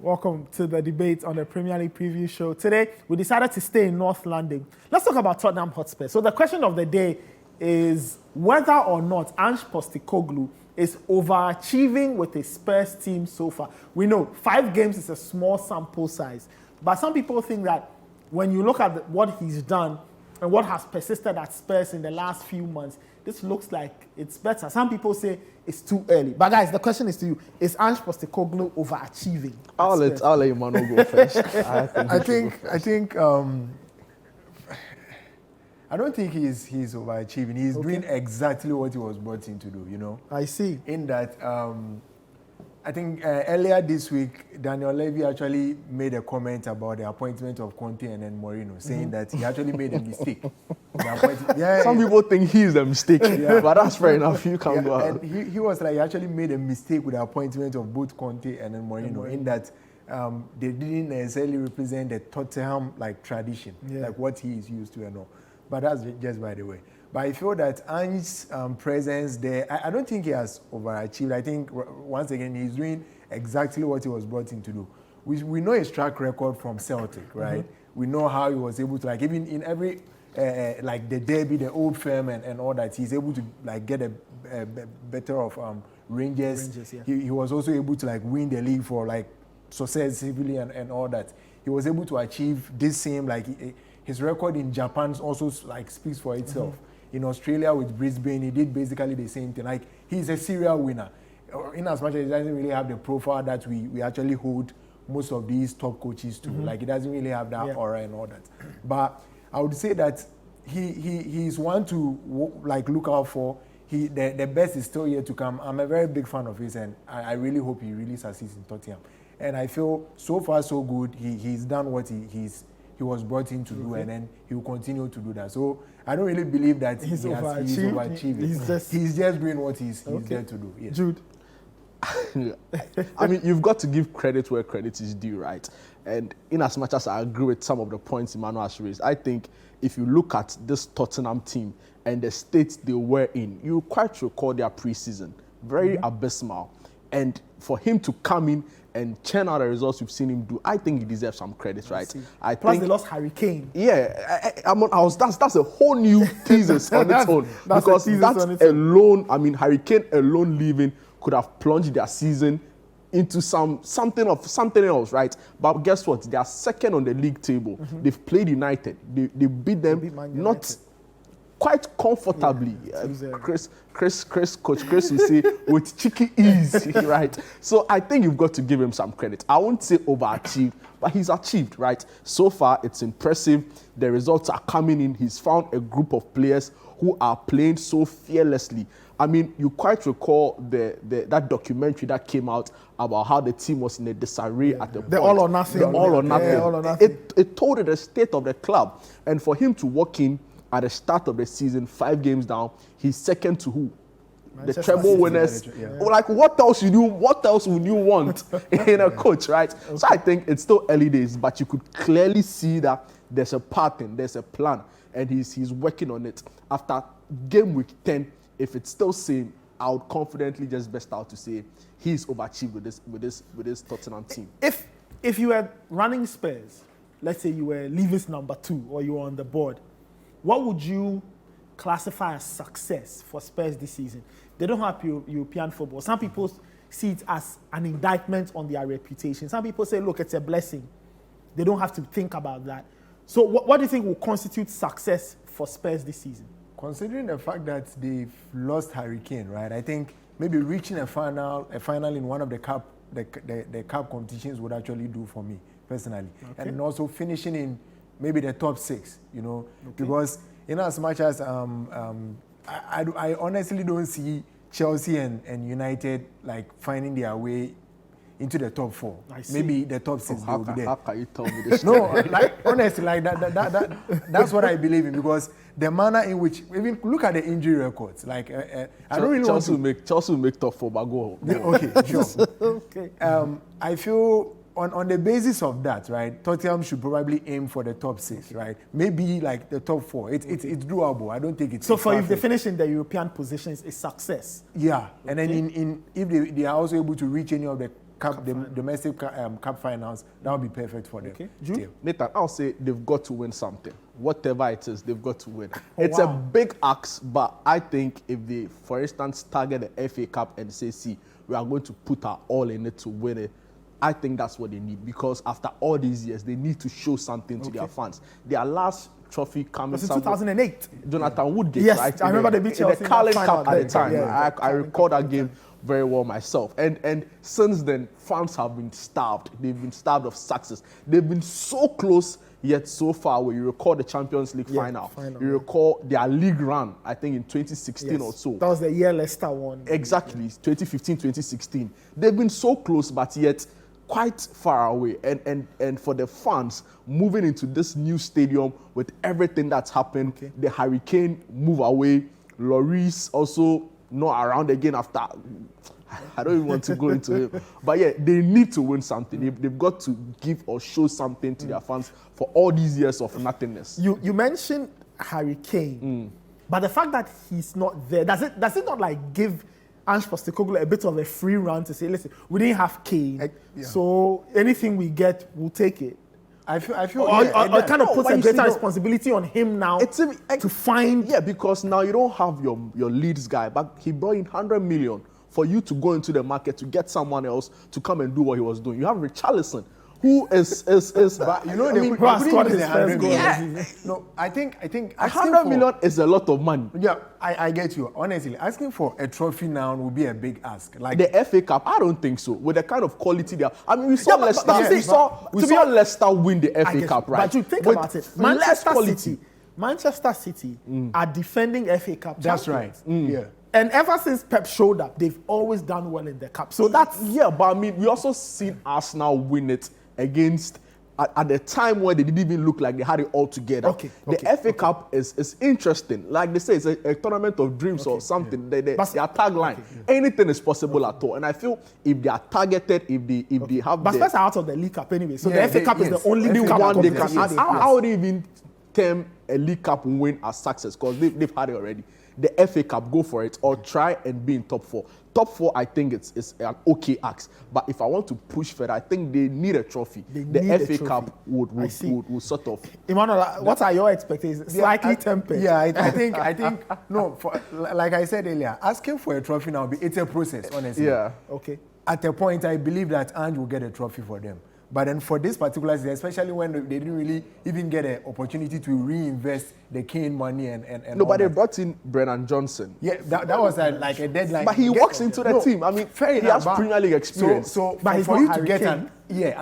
Welcome to the debate on the Premier League preview show. Today, we decided to stay in North London. Let's talk about Tottenham Hotspur. So the question of the day is whether or not Ange Postecoglou is overachieving with the Spurs team so far. We know 5 games is a small sample size, but some people think that when you look at what he's done and what has persisted at Spurs in the last few months, this looks like it's better. Some people say it's too early. But guys, the question is to you: is Ange Postecoglou overachieving? I'll let Emmanuel go first. I don't think he's overachieving. He's doing exactly what he was brought in to do. You know. I see. In that, I think earlier this week, Daniel Levy actually made a comment about the appointment of Conte and then Mourinho, saying that he actually made a mistake. Some people think he's the mistake, but that's fair enough. You can go out. And he was like, he actually made a mistake with the appointment of both Conte and then Mourinho, in that they didn't necessarily represent the Tottenham tradition, like what he is used to and all. But that's just by the way. But I feel that Ange's presence there, I don't think he has overachieved. I think, once again, he's doing exactly what he was brought in to do. We know his track record from Celtic, right? We know how he was able to, even in every, the derby, the Old Firm and all that, he's able to, get a better of Rangers. He was also able to, win the league for, successively and all that. He was able to achieve this same, his record in Japan also, speaks for itself. In Australia with Brisbane, he did basically the same thing. He's a serial winner. In as much as he doesn't really have the profile that we actually hold most of these top coaches to. He doesn't really have that aura and all that. But I would say that he's one to look out for. The best is still yet to come. I'm a very big fan of his, and I really hope he really succeeds in Tottenham. And I feel so far so good. He's done what he was brought in to do, and then he will continue to do that. So I don't really believe that he's overachieving. He's just doing what he's there to do. Yes. Jude. I mean, you've got to give credit where credit is due, right? And in as much as I agree with some of the points Emmanuel has raised, I think if you look at this Tottenham team and the state they were in, you quite recall their preseason. Very abysmal. And for him to come in and churn out the results we've seen him do, I think he deserves some credit, right? Plus, they lost Harry Kane. Yeah, that's a whole new thesis on its own. Because that alone, Harry Kane alone leaving could have plunged their season into something else, right? But guess what? They are second on the league table. They've played United. They beat them not quite comfortably. Coach Chris will say with cheeky ease, right? So I think you've got to give him some credit. I won't say overachieved, but he's achieved, right? So far, it's impressive. The results are coming in. He's found a group of players who are playing so fearlessly. I mean, you quite recall that documentary that came out about how the team was in a disarray at the point. All or nothing. All or nothing. It told you the state of the club. And for him to walk in at the start of the season, 5 games down, he's second to who? The treble winners. What else would you want in a coach, right? Okay. So I think it's still early days, but you could clearly see that there's a pattern, there's a plan, and he's working on it. After game week 10, if it's still same, I would confidently just best out to say he's overachieved with this Tottenham team. If you were running Spurs, let's say you were Levy's number 2 or you were on the board, what would you classify as success for Spurs this season? They don't have European football. Some people see it as an indictment on their reputation. Some people say, look, it's a blessing. They don't have to think about that. So what do you think will constitute success for Spurs this season? Considering the fact that they've lost Harry Kane, right? I think maybe reaching a final in one of the cup competitions would actually do for me personally, and also finishing in maybe the top 6, because in as much as I honestly don't see Chelsea and United finding their way into the top 4. Maybe the top 6 will be there. How can you tell me this? No, honestly, that's what I believe in, because the manner in which, even look at the injury records. I don't really Chelsea will make top 4, but go home. Okay, sure. Okay. I feel on the basis of that, right, Tottenham should probably aim for the top 6, right? Maybe the top 4. It's doable. I don't think it's so. For if they finish in the European positions, it's success. Yeah, and then if they are also able to reach any of the domestic cup finals, that would be perfect for them. Okay. Nathan, I'll say they've got to win something. Whatever it is, they've got to win. It's a big ask, but I think if they, for instance, target the FA Cup and say, see, we are going to put our all in it to win it, I think that's what they need, because after all these years, they need to show something to their fans. Their last trophy coming in 2008. Jonathan Woodgate, yes, right? I remember they beat Chelsea in the Carling Cup at the time. Yeah, I recall that game very well myself. And since then, fans have been starved. They've been starved of success. They've been so close, yet so far away. You recall the Champions League final. You recall their league run, I think in 2016 or so. That was the year Leicester won. Exactly, 2015, 2016. They've been so close, but yet quite far away. And for the fans moving into this new stadium with everything that's happened, the Harry Kane move away, Lloris also not around again after. I don't even want to go into it. But yeah, they need to win something. They've got to give or show something to their fans for all these years of nothingness. You mentioned Harry Kane, but the fact that he's not there, does it not like give Ange Postecoglou a bit of a free run to say, listen, we didn't have Kane, so anything we get, we'll take it? I feel or kind of puts a greater responsibility on him now to find. Yeah, because now you don't have your Leeds guy, but he brought in 100 million for you to go into the market to get someone else to come and do what he was doing. You have Richarlison, who is but you know, who has scored his first goal. Yeah. No, I think 100 million is a lot of money. Yeah, I get you. Honestly, asking for a trophy now would be a big ask. Like the FA Cup, I don't think so. With the kind of quality there, I mean, we saw Leicester. We saw Leicester win the FA Cup, right? But you think about it, Manchester City are defending FA Cup. That's champions. right. Yeah. And ever since Pep showed up, they've always done well in the cup. So that's but I mean, we also seen Arsenal win it against at the time where they didn't even look like they had it all together. The FA Cup is interesting. Like they say, it's a tournament of dreams or something. Their tagline, anything is possible at all. And I feel if they are targeted, if they have, but Spurs are out of the League Cup anyway. So the FA Cup is the only one they can. How would they even term a League Cup win as success? Because they've had it already. The FA Cup, go for it, or try and be in top four. Top four, I think it's an okay ask. But if I want to push further, I think they need a trophy. The FA Cup would sort of. Emmanuel, what are your expectations? Slightly tempered. Yeah, I think no. Like I said earlier, asking for a trophy now, it's a process, honestly. Yeah. Okay. At a point, I believe that Ange will get a trophy for them. But then for this particular season, especially when they didn't really even get an opportunity to reinvest the Kane money and no, but they brought in Brennan Johnson. Yeah, that was like a deadline. But he walks into the team. I mean, he has Premier League experience. So for you to get an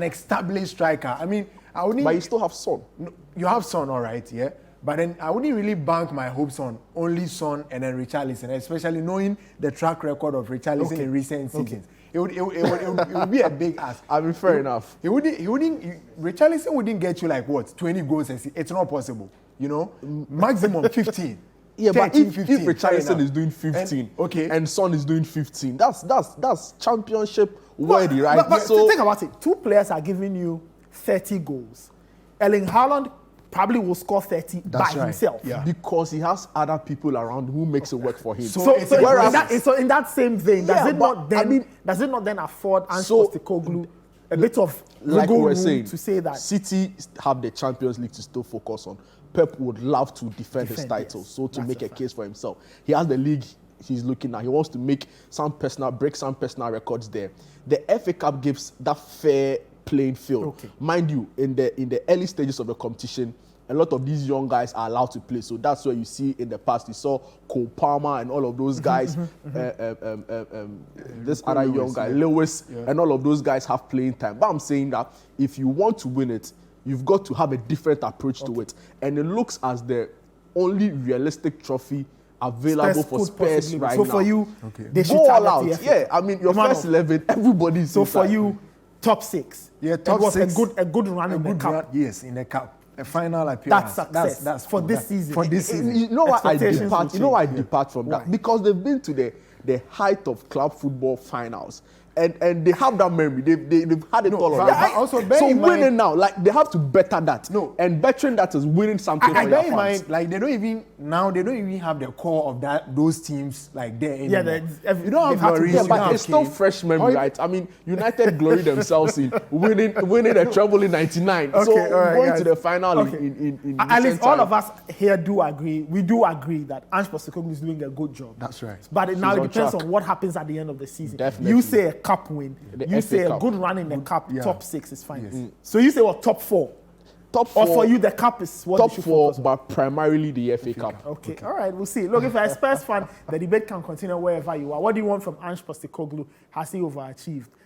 established striker, I mean, I wouldn't. But you still have Son. No, you have Son, all right, yeah. But then I wouldn't really bank my hopes on only Son and then Richarlison, especially knowing the track record of Richarlison in recent seasons. It would be a big ask. I mean, fair enough. Richarlison wouldn't get you like what, 20 goals a season. It's not possible, you know. Maximum 15. Yeah, 13, but if 15, Richarlison is doing 15, and Son is doing 15, that's championship worthy, right? But so think about it. Two players are giving you 30 goals. Erling Haaland probably will score 30 by himself. Yeah. Because he has other people around who makes it work for him. So in that same vein, does it not then afford Ange Postecoglou a bit of like we were saying, to say that City have the Champions League to still focus on? Pep would love to defend his title, so to make a case for himself. He has the league he's looking at. He wants to break some personal records there. The FA Cup gives that fair playing field. Mind you, in the early stages of the competition, a lot of these young guys are allowed to play. So that's where you see in the past, you saw Cole Palmer and all of those guys, this other young guy, Lewis, and all of those guys have playing time. But I'm saying that if you want to win it, you've got to have a different approach to it. And it looks as the only realistic trophy available for Spurs right now. So for you, they should go all out. Yeah, I mean, your first 11, everybody's so for you, top 6. Yeah, top 6. A good run in the cup. Yes, in the cup. A final appearance. That's success. That's for this season. For this season. You know why I depart? You know why I depart from that? Because they've been to the height of club football finals. And they have that memory. They've had it all already. Also, bear so in winning mind, now, like they have to better that. No. And bettering that is winning something for bear their in fans. mind, like they don't even have the core of those teams like there anymore. You don't have Lloris, Yeah, you but don't it's have still Kane. fresh memory, right? I mean, United glory themselves in winning a treble in '99. Okay, So all right, going guys. to the final Okay. in at least recent all time. of us here do agree. We do agree that Ange Postecoglou is doing a good job. That's right. But now it on depends track. on what happens at the end of the season. Definitely. You say a cup win. The You FA say a Cup. good run in the cup, Yeah. top 6 is fine. Yes. So you say what, top 4? Top Or 4, for you, the cup is what top you should 4, focus on? but primarily the FA Cup. Okay, all right, we'll see. Look, if you're a Spurs fan, the debate can continue wherever you are. What do you want from Ange Postecoglou? Has he overachieved?